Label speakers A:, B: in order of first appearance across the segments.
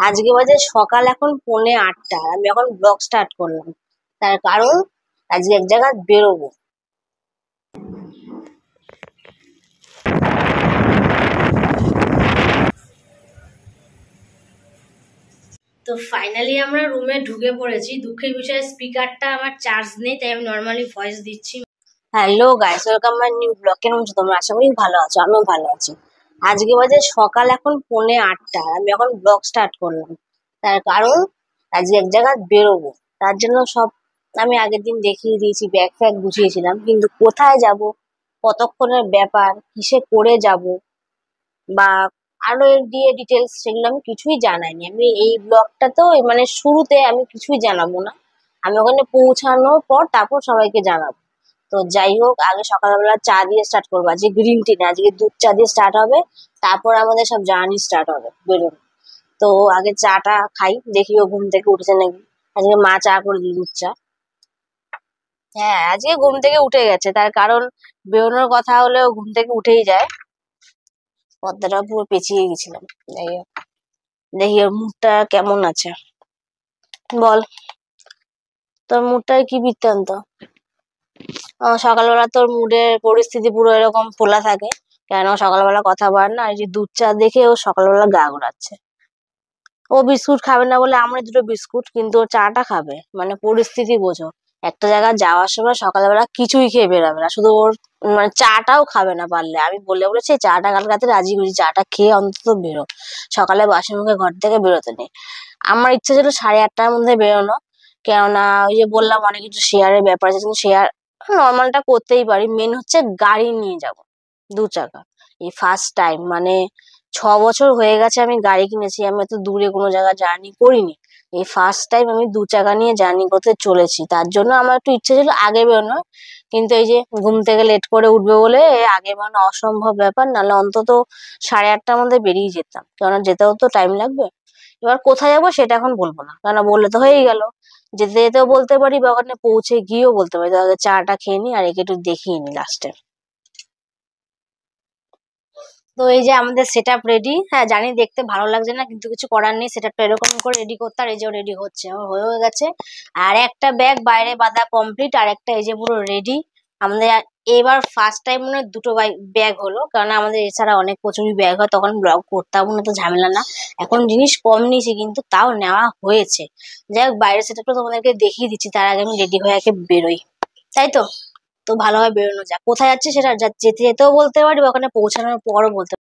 A: আজকে বাজে সকাল এখন 8:45। আমি এখন ব্লগ স্টার্ট করলাম, তার কারণ আজকে এক জায়গায় বেরোবো। তো ফাইনালি আমরা রুমে ঢুকে পড়েছি। দুঃখের বিষয় স্পিকারটা আমার চার্জ নেই, তাই আমি নর্মালি ভয়েস দিচ্ছি। Hello guys, welcome my new blog. কেমন আছো তোমরা? আশা করি ভালো আছো, আমিও ভালো আছি। আজকে বাজে সকাল এখন 8:45। আমি এখন ব্লগ স্টার্ট করলাম, তার কারণ আজকে এক জায়গায় বেরোবো। তার জন্য সব আমি আগের দিন দেখিয়ে দিয়েছি, ব্যাগ ফ্যাগ গুছিয়েছিলাম, কিন্তু কোথায় যাব, কতক্ষণের ব্যাপার, কিসে করে যাব, বা আরো এর দিয়ে ডিটেলস, সেগুলো আমি কিছুই জানাইনি। আমি এই ব্লগটাতেও মানে শুরুতে আমি কিছুই জানাবো না, আমি ওখানে পৌঁছানোর পর তারপর সবাইকে জানাবো। তো যাই হোক, আগে সকালবেলা চা দিয়ে স্টার্ট করবো। আজকে গ্রিন টি না, আজকে দুধ চা দিয়ে স্টার্ট হবে, তারপর আমাদের সব জার্নি স্টার্ট হবে বেরোনো। তো আগে চাটা খাই, দেখি ও ঘুম থেকে উঠেছে নাকি। আজকে মা চা করে দিল, দুধ চা। হ্যাঁ, আজকে ঘুম থেকে উঠে গেছে, তার কারণ বেরোনোর কথা হলেও ঘুম থেকে উঠেই যায়। পর্দাটা পুরো পেঁচিয়ে গেছিলাম। যাই হোক, দেখি ওর মুডটা কেমন আছে। বল, তোর মুডটার কি বৃত্তান্ত? সকালবেলা তোর মুডের পরিস্থিতি পুরো এরকম ফোলা থাকে কেন? সকালবেলা কথা বল না, এই যে দুধ চা দেখে ও সকালবেলা গা ঘোরাচ্ছে। ও বিস্কুট খাবে না বলে আমরা দুটো বিস্কুট, কিন্তু ও চাটা খাবে, মানে পরিস্থিতি বোঝো। একটা জায়গায় যাওয়ার সময় সকালবেলা কিছুই খেয়ে বেরোবে না, শুধু ওর মানে চাটাও খাবে না পারলে। আমি বলেছি চাটা কাল রাতে রাজি করেছি, চাটা খেয়ে অন্তত বেরো, সকালে বাসি মুখে ঘর থেকে বেরোতে নেই। আমার ইচ্ছা ছিল 8:30টার মধ্যে বেরোনো, কেননা ওই যে বললাম অনেক কিছু শেয়ারের ব্যাপার আছে, কিন্তু শেয়ার নর্মালটা করতেই পারি, মেন হচ্ছে গাড়ি নিয়ে যাব, 2 চাকা। এই ফার্স্ট টাইম, মানে 6 বছর হয়ে গেছে আমি গাড়ি কিনেছি, আমি এত দূরে কোনো জায়গায় জার্নি করিনি। এই ফার্স্ট টাইম আমি 2 চাকা নিয়ে জার্নি করতে চলেছি, তার জন্য আমার একটু ইচ্ছে ছিল আগে বেরোনো। কিন্তু এই যে ঘুম থেকে লেট করে উঠবে বলে আগে বেরোনো অসম্ভব ব্যাপার, নাহলে অন্তত 8:30টার মধ্যে বেরিয়ে যেতাম, কেননা যেতেও তো টাইম লাগবে। এবার কোথায় যাবো সেটা এখন বলবো না, কেননা বললে তো হয়েই গেল। যেতে যেতেও বলতে পারি, বা ওখানে পৌঁছে গিয়েও বলতে পারি, তো আগে চাটা খেয়ে নি আর একে একটু দেখিয়ে নি লাস্টে। তো এই যে আমাদের সেট আপ রেডি। হ্যাঁ জানি দেখতে ভালো লাগছে না, কিন্তু কিছু করার নেই, সেট আপটা এরকম করে রেডি করতে। আর এই যে রেডি হচ্ছে, আমার হয়েও গেছে। আর একটা ব্যাগ বাইরে বাঁধা কমপ্লিট, আর একটা এই যে পুরো রেডি আমাদের। এবার ফার্স্ট টাইম মনে হয় দুটো ব্যাগ হলো, কারণ আমাদের এছাড়া অনেক প্রচুরই ব্যাগ হয়, তখন ব্লগ করতাম না, তো ঝামেলা না। এখন জিনিস কম নিয়েছি, কিন্তু তাও নেওয়া হয়েছে। যাই হোক, বাইরের সেট আপটা তোমাদেরকে দেখিয়ে দিচ্ছি, তার আগে আমি রেডি হয়ে একে বেরোই, তাই তো। তো ভালোভাবে বেরোনো যাক। কোথায় যাচ্ছে সেটা যেতে যেতেও বলতে পারি, বা ওখানে পৌঁছানোর পরও বলতে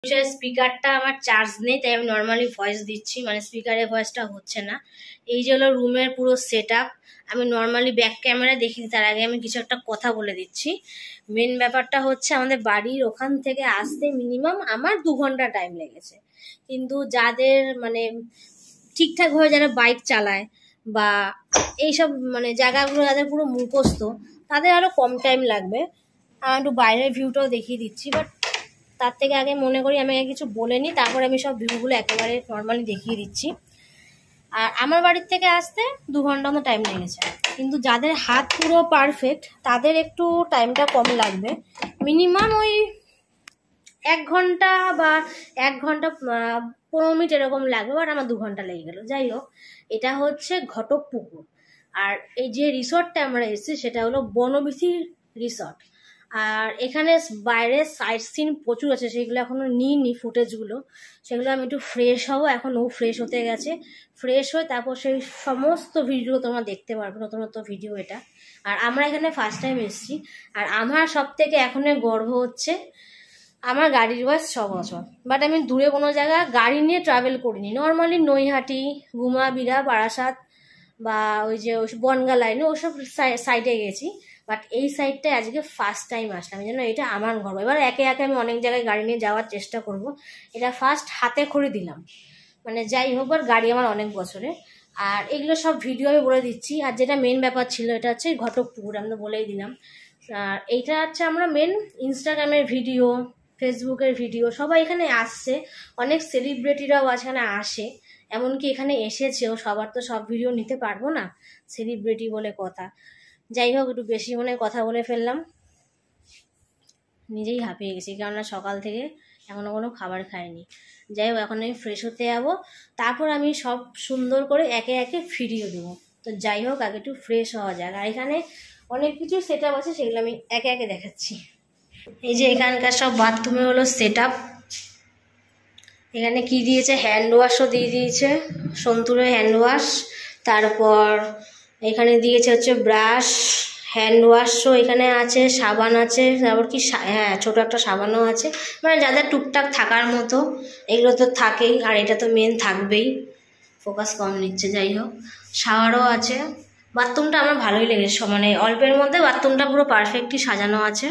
A: স্পিকারটা আমার চার্জ নেই, তাই আমি নর্মালি ভয়েস দিচ্ছি, মানে স্পিকারের ভয়েসটা হচ্ছে না। এই যে হলো রুমের পুরো সেট আপ। আমি নর্মালি ব্যাক ক্যামেরা দেখি, তার আগে আমি কিছু একটা কথা বলে দিচ্ছি। মেন ব্যাপারটা হচ্ছে আমাদের বাড়ির ওখান থেকে আসতে মিনিমাম আমার 2 ঘন্টা টাইম লেগেছে, কিন্তু যাদের মানে ঠিকঠাকভাবে যারা বাইক চালায় বা এইসব মানে জায়গাগুলো যাদের পুরো মুখস্থ, তাদের আরও কম টাইম লাগবে। আমি একটু বাইরের ভিউটাও দেখিয়ে দিচ্ছি, বাট তার থেকে আগে মনে করি আমি কিছু বলে নিই, তারপর আমি সব ভিউগুলো একেবারে নর্মালি দেখিয়ে দিচ্ছি। আর আমার বাড়ির থেকে আসতে 2 ঘন্টা মতো টাইম লেগেছে, কিন্তু যাদের হাত পুরো পারফেক্ট তাদের একটু টাইমটা কম লাগবে, মিনিমাম ওই 1 ঘন্টা বা 1 ঘন্টা 15 মিনিট এরকম লাগবে, বাট আমার 2 ঘন্টা লেগে গেল। যাই হোক, এটা হচ্ছে ঘটকপুকুর। আর এই যে রিসর্টটা আমরা এসেছি সেটা হলো বনবিথি রিসর্ট। আর এখানে বাইরে সাইট সিন প্রচুর আছে, সেগুলো এখনো নিইনি ফুটেজগুলো, সেগুলো আমি একটু ফ্রেশ হবো। এখন ও ফ্রেশ হতে গেছে, ফ্রেশ হয়ে তারপর সেই সমস্ত ভিডিও তোমরা দেখতে পারবে, নতুন নতুন ভিডিও এটা। আর আমরা এখানে ফার্স্ট টাইম এসেছি, আর আমার সব থেকে এখন গর্ব হচ্ছে আমার গাড়ির বয়স 6 বছর, বাট আমি দূরে কোনো জায়গা গাড়ি নিয়ে ট্রাভেল করিনি। নর্মালি নৈহাটি, গুমাবিরা, বারাসাত বা ওই যে বনগা লাইনে ওসব সাইডে গেছি, বাট এই সাইডটায় আজকে ফার্স্ট টাইম আসলাম, এই জন্য এটা আমার গর্ব। এবার একে একে আমি অনেক জায়গায় গাড়ি নিয়ে যাওয়ার চেষ্টা করব, এটা ফার্স্ট হাতে খড়ি দিলাম। মানে যাই হোক, বাট গাড়ি আমার অনেক বছরে। আর এগুলো সব ভিডিও আমি বলে দিচ্ছি। আর যেটা মেন ব্যাপার ছিল এটা হচ্ছে ঘটকপুকুর, আমি তো বলেই দিলাম। আর এইটা হচ্ছে আমরা মেন ইনস্টাগ্রামের ভিডিও, ফেসবুকের ভিডিও সবাই এখানে আসছে, অনেক সেলিব্রিটিরাও এখানে আসে, এমনকি এখানে এসেছেও। সবার তো সব ভিডিও নিতে পারবো না, সেলিব্রিটি বলে কথা। যাই হোক, একটু বেশি মনে কথা বলে ফেললাম, নিজেই হাঁপিয়ে গেছি, কেননা সকাল থেকে এখনো কোনো খাবার খাইনি। যাই হোক, এখন আমি ফ্রেশ হতে যাবো, তারপর আমি সব সুন্দর করে একে একে ভিডিও দেবো। তো যাই হোক, আগে একটু ফ্রেশ হওয়া যাক। আর এখানে অনেক কিছু সেট আপ আছে, সেগুলো আমি একে একে দেখাচ্ছি। এই যে এখানকার সব বাথরুমে হলো সেট আপ। এখানে কি দিয়েছে, হ্যান্ড ওয়াশও দিয়ে দিয়েছে, সন্তুরের হ্যান্ড ওয়াশ। তারপর এখানে দিয়েছে হচ্ছে ব্রাশ, হ্যান্ড ওয়াশও এখানে আছে, সাবান আছে, তারপর কি হ্যাঁ ছোটো একটা সাবানও আছে, মানে যাদের টুকটাক থাকার মতো। এগুলো তো থাকেই, আর এটা তো মেন থাকবেই। ফোকাস কম নিচ্ছে, যাই হোক। শাওয়ারও আছে। বাথরুমটা আমার ভালোই লেগেছে, মানে অল্পের মধ্যে বাথরুমটা পুরো পারফেক্টলি সাজানো আছে।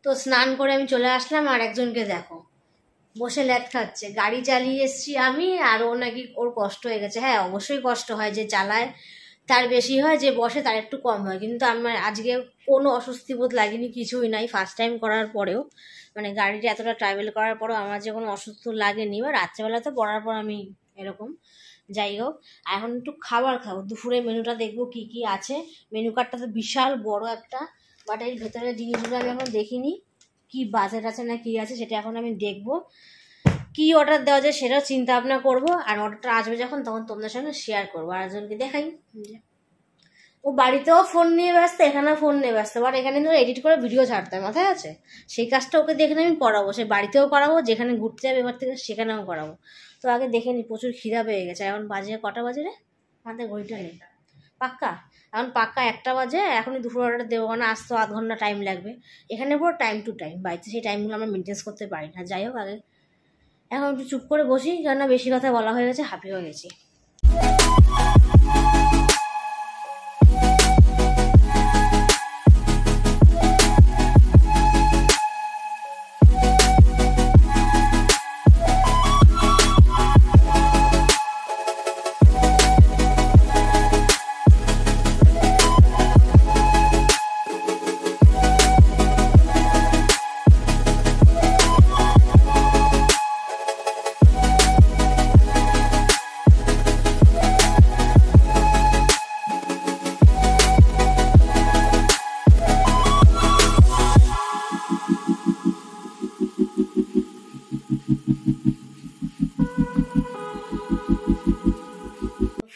A: তো স্নান করে আমি চলে আসলাম, আর একজনকে দেখো বসে ল্যাদ খাচ্ছে। গাড়ি চালিয়ে এসছি আমি, আর ও নাকি ওর কষ্ট হয়ে গেছে। হ্যাঁ, অবশ্যই কষ্ট হয়, যে চালায় তার বেশি হয়, যে বসে তার একটু কম হয়, কিন্তু আমার আজকে কোনো অস্বস্তি বোধ লাগেনি, কিছুই নাই। ফার্স্ট টাইম করার পরেও, মানে গাড়িটা এতটা ট্রাভেল করার পরেও আমার যে কোনো অসুস্থ লাগেনি। বা রাত্রেবেলা তো পড়ার পর আমি এরকম। যাই হোক, এখন একটু খাবার খাবো, দুপুরে মেনুটা দেখবো কি কি আছে। মেনু কার্ডটা তো বিশাল বড় একটা, বাট এর ভেতরে জিনিসগুলো আমি এখন দেখিনি, কি বাজেট আছে না কি আছে সেটা এখন আমি দেখবো। কি অর্ডার দেওয়া যায় সেটাও চিন্তা ভাবনা করবো, আর অর্ডারটা আসবে যখন তখন তোমাদের সঙ্গে শেয়ার করবো। আর একজনকে দেখাই, ও বাড়িতেও ফোন নিয়ে ব্যস্ত, এখানেও ফোন নিয়ে ব্যস্ত, বাট এখানে কিন্তু এডিট করে ভিডিও ছাড়তে হয়, মাথায় আছে? সেই কাজটা ওকে দেখে আমি করাবো, সে বাড়িতেও করাবো, যেখানে ঘুরতে যাবে এবার থেকে সেখানেও করাবো। তো আগে দেখে নি, প্রচুর খিদা পেয়ে গেছে। এখন বাজে কটা বাজে রে, আমাদের ঘড়িটা নেই পাক্কা। এখন পাক্কা 1টা বাজে, এখনই দুপুর অর্ডার দেবো, মানে আসতে 8 ঘন্টা টাইম লাগবে। এখানে পুরো টাইম টু টাইম, বাড়িতে সেই টাইমগুলো আমরা মেনটেন করতে পারি না। যাই হোক, আগে এখন একটু চুপ করে বসি, কেননা বেশি কথা বলা হয়ে গেছে, হাঁপিয়ে গেছি।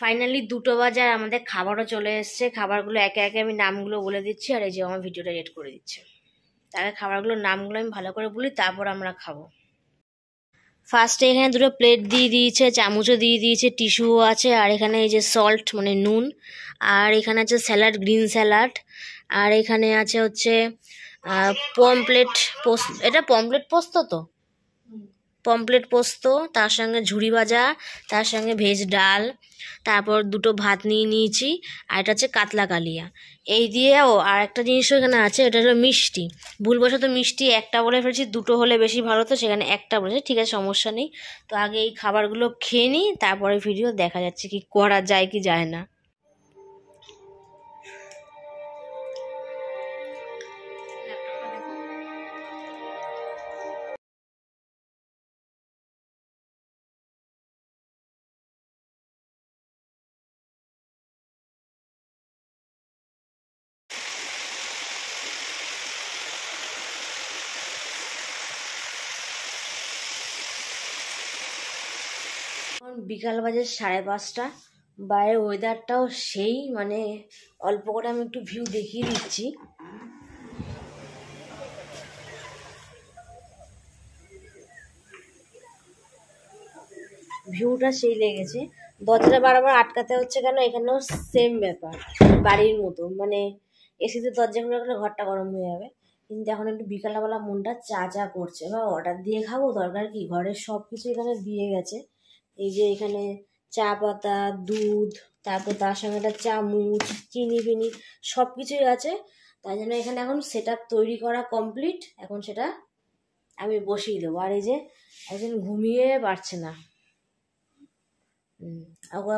A: ফাইনালি 2টো বাজে আর আমাদের খাবারও চলে এসছে। খাবারগুলো একে একে আমি নামগুলো বলে দিচ্ছি, আর এই যে আমার ভিডিওটা এড করে দিচ্ছে। তাহলে খাবারগুলোর নামগুলো আমি ভালো করে বলি, তারপর আমরা খাবো। ফার্স্টে এখানে 2টো প্লেট দিয়ে দিয়েছে, চামচও দিয়ে দিয়েছে, টিস্যুও আছে, আর এখানে এই যে সল্ট মানে নুন, আর এখানে আছে স্যালাড, গ্রিন স্যালাড, আর এখানে আছে হচ্ছে পমপ্লেট পোস্ত। এটা পমপ্লেট পোস্ত তো, পমপ্লেট পোস্ত, তার সঙ্গে ঝুরি ভাজা, তার সঙ্গে ভেজ ডাল, তারপর 2টো ভাত নিয়ে নিয়েছি, আর এটা হচ্ছে কাতলা কালিয়া। এই দিয়েও আর একটা জিনিসও এখানে আছে, এটা হলো মিষ্টি। ভুলবশত মিষ্টি একটা বলে ফেলেছি, 2টো হলে বেশি ভালো, তো সেখানে একটা বলেছি, ঠিক আছে সমস্যা নেই। তো আগে এই খাবারগুলো খেয়ে নিই, তারপরে ভিডিও দেখা যাচ্ছে কি করা যায় কি যায় না। এখন বিকাল বাজে 5:30, বাইরের ওয়েদারটাও সেই, মানে অল্প করে আমি একটু ভিউ দেখিয়ে দিচ্ছি। ভিউটা সেই লেগেছে। দরজাটা বারবার আটকাতে হচ্ছে কেন, এখানেও সেম ব্যাপার, বাড়ির মতো, মানে এসিতে দরজা খুলে রাখলে ঘরটা গরম হয়ে যাবে। কিন্তু এখন একটু বিকালবেলা মনটা চা চা করছে, বা অর্ডার দিয়ে খাবো, দরকার কি, ঘরের সব কিছু এখানে দিয়ে গেছে। এই যে এখানে চা পাতা, দুধ, তারপর তার সঙ্গে একটা চামচ, চিনি ফিনি সব কিছুই আছে। তাই জন্য এখানে এখন সেট আপ তৈরি করা কমপ্লিট, এখন সেটা আমি বসিয়ে দেবো। আর এই যে একজন ঘুমিয়ে পারছে না,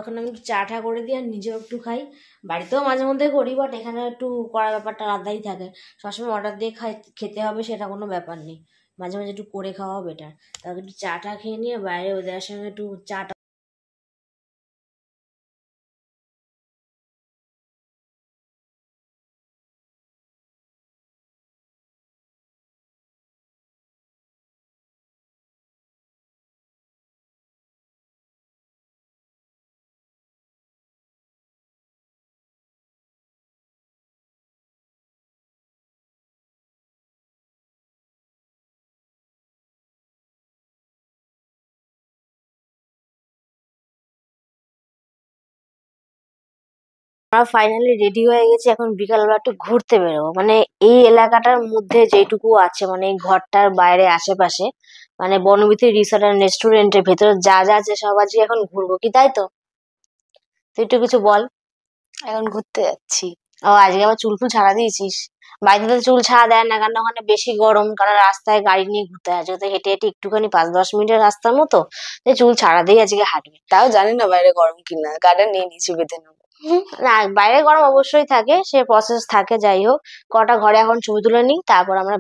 A: এখন আমি একটু চা টা করে দিই, আর নিজেও একটু খাই। বাড়িতেও মাঝে মধ্যে করি, বাট এখানে একটু করা ব্যাপারটা আলাদাই থাকে। সবসময় অর্ডার দিয়ে খেতে হবে সেটা কোনো ব্যাপার নেই, মাঝে মাঝে একটু করে খাওয়া বেটার। তাকে একটু চা টা খেয়ে নিয়ে বাইরে ওদের সঙ্গে একটু চা টা। আমরা ফাইনালি রেডি হয়ে গেছি, এখন বিকালবেলা একটু ঘুরতে বেরোবো। মানে এই এলাকাটার মধ্যে যেটুকু আছে, মানে এই ঘরটার বাইরে আশেপাশে, মানে বনবিথি রিসোর্ট অ্যান্ড রেস্টুরেন্টের ভেতরে যা যা আছে সব আজকে এখন ঘুরবো, কি তাই তো? তুই একটু কিছু বল।
B: এখন ঘুরতে যাচ্ছি।
A: ও, আজকে আবার চুল ফুল ছাড়া দিয়েছিস? বাড়িতে তো চুল ছাড়া দেয় না, কারণ ওখানে বেশি গরম, কারণ রাস্তায় গাড়ি নিয়ে ঘুরতে আছে, তো হেঁটে হেঁটে একটুখানি 5-10 মিনিটের রাস্তার মতো, তাই চুল ছাড়া দিয়ে আজকে হাঁটবে।
B: তাও জানি না বাইরে গরম কিনা, গার্ডেন নিয়ে নিয়েছি বেঁধে নেবো।
A: না, বাইরে গরম অবশ্যই থাকে, সে প্রসেস থাকে। যাই হোক, কটা ঘরে এখন ছবি তুলে নিই, তারপর আমরা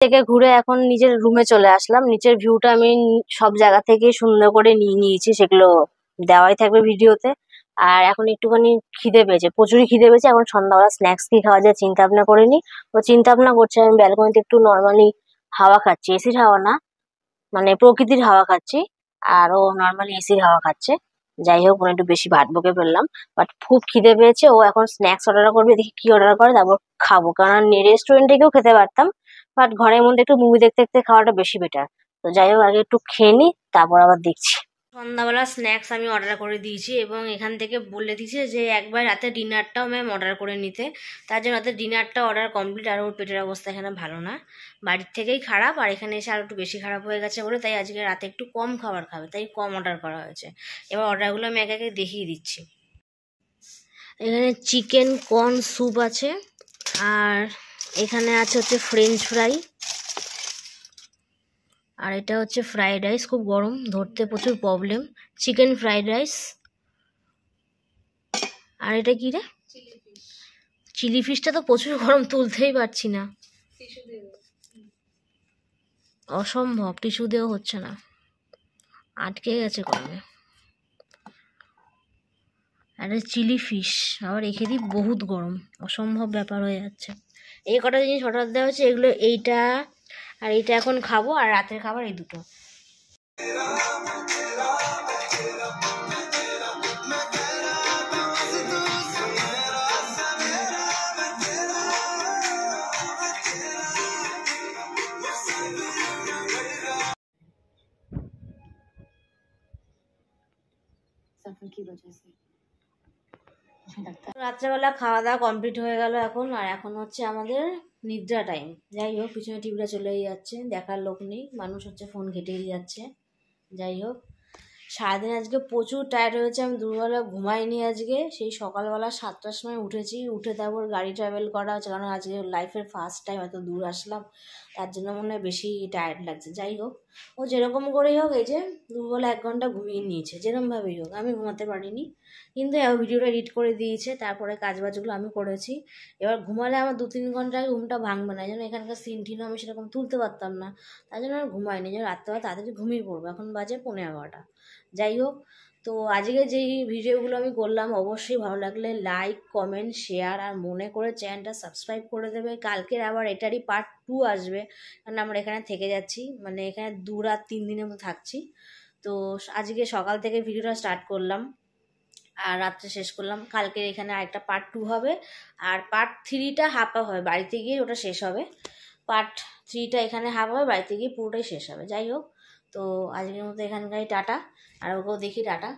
A: থেকে ঘুরে এখন নিজের রুমে চলে আসলাম। নিচের ভিউটা আমি সব জায়গা থেকে সুন্দর করে নিয়ে নিয়েছি, সেগুলো দেওয়াই থাকবে ভিডিওতে। আর এখন একটুখানি খিদে পেয়েছে, প্রচুরই খিদে পেয়েছে। এখন সন্ধ্যাবেলা স্ন্যাক্স কি খাওয়া যায় চিন্তা ভাবনা করে নি। তো চিন্তা ভাবনা করছি আমি ব্যালকনিতে একটু নর্মালি হাওয়া খাচ্ছি, এসির হাওয়া না, মানে প্রকৃতির হাওয়া খাচ্ছি। আর ও নর্মালি এসির হাওয়া খাচ্ছে। যাই হোক, একটু বেশি ভাত বকে ফেললাম, বাট খুব খিদে পেয়েছে। ও এখন স্ন্যাক্স অর্ডার করবে, দেখি কি অর্ডার করে, তারপর খাবো। কারণ রেস্টুরেন্টে গিয়েও খেতে পারতাম, বাট ঘরের মধ্যে একটু মুভি দেখতে দেখতে খাওয়াটা বেশি বেটার। তো যাই হোক, আগে একটু খেয়ে নি, তারপর আবার দেখছি। সন্ধ্যাবেলা স্ন্যাক্স আমি অর্ডার করে দিয়েছি এবং এখান থেকে বলে দিয়েছে যে একবার রাতে ডিনারটাও ম্যাম অর্ডার করে নিতে। তার জন্য রাতে ডিনারটা অর্ডার কমপ্লিট। আর ওর পেটের অবস্থা এখানে ভালো না, বাড়ির থেকেই খারাপ, আর এখানে এসে আর একটু বেশি খারাপ হয়ে গেছে বলে তাই আজকে রাতে একটু কম খাবার খাবে, তাই কম অর্ডার করা হয়েছে। এবার অর্ডারগুলো আমি একে একে দেখিয়ে দিচ্ছি। এখানে চিকেন কর্ন স্যুপ আছে, আর এখানে আছে হচ্ছে ফ্রেঞ্চ ফ্রাই, আর এটা হচ্ছে ফ্রাইড রাইস। খুব গরম, ধরতে প্রচুর প্রবলেম। Chicken fried rice. আর এটা কি রে? চিলি ফিশটা তো প্রচুর গরম, তুলতেই পারছি না, অসম্ভব। টিস্যু দিয়েও হচ্ছে না, আটকে গেছে গরমে। আর চিলি ফিশ আবার রেখে দিই, বহুত গরম, অসম্ভব ব্যাপার হয়ে যাচ্ছে। এই কটা জিনিস অর্ডার দেওয়া হচ্ছে, এগুলো এইটা আর এইটা এখন খাবো, আর রাতের খাবার এই দুটো। রাত্রেবেলা খাওয়া দাওয়া কমপ্লিট হয়ে গেল এখন, আর এখন হচ্ছে আমাদের নিদ্রা টাইম। যাই হোক, পিছনে টিভিটা চলেই যাচ্ছে, দেখার লোক নেই, মানুষ হচ্ছে ফোন ঘেটেই যাচ্ছে। যাই হোক, সারাদিন আজকে প্রচুর টায়ার্ড হয়েছে, আমি দুপুরবেলা ঘুমাইনি আজকে। সেই সকালবেলা 7টার সময় উঠেছি, উঠে তারপর গাড়ি ট্রাভেল করা হচ্ছে, কারণ আজকে লাইফের ফার্স্ট টাইম এত দূর আসলাম, তার জন্য মনে হয় বেশি টায়ার্ড লাগছে। যাই হোক, ও যেরকম করেই হোক এই যে দুপুরবেলা 1 ঘন্টা ঘুমিয়ে নিয়েছে, যেরকমভাবেই হোক। আমি ঘুমাতে পারিনি, কিন্তু ভিডিওটা এডিট করে দিয়েছে, তারপরে কাজবাজগুলো আমি করেছি। এবার ঘুমালে আমার 2-3 ঘন্টা আগে ঘুমটা ভাঙবে না, যেন এখানকার সিন টিনও আমি সেরকম তুলতে পারতাম না, তার জন্য আর ঘুমাইনি, যেন রাত্রেবেলা তাড়াতাড়ি ঘুমিয়ে পড়বো। এখন বাজে 11:15। যাই হোক, তো আজকে যেই ভিডিওগুলো আমি করলাম, অবশ্যই ভালো লাগলে লাইক, কমেন্ট, শেয়ার, আর মনে করে চ্যানেলটা সাবস্ক্রাইব করে দেবে। কালকের আবার এটারই পার্ট 2 আসবে, কারণ আমরা এখানে থেকে যাচ্ছি, মানে এখানে 2 রাত 3 দিনের মতো থাকছি। তো আজকে সকাল থেকে ভিডিওটা স্টার্ট করলাম আর রাত্রে শেষ করলাম। কালকে এখানে আরেকটা পার্ট 2 হবে, আর পার্ট 3টা হাফ হবে, বাড়িতে গিয়ে ওটা শেষ হবে। পার্ট 3টা এখানে হাফ হবে, বাড়িতে গিয়ে পুরোটাই শেষ হবে। যাই হোক, তো আজকের মতো এখানকারই টাটা, আর ওকেও দেখি টাটা।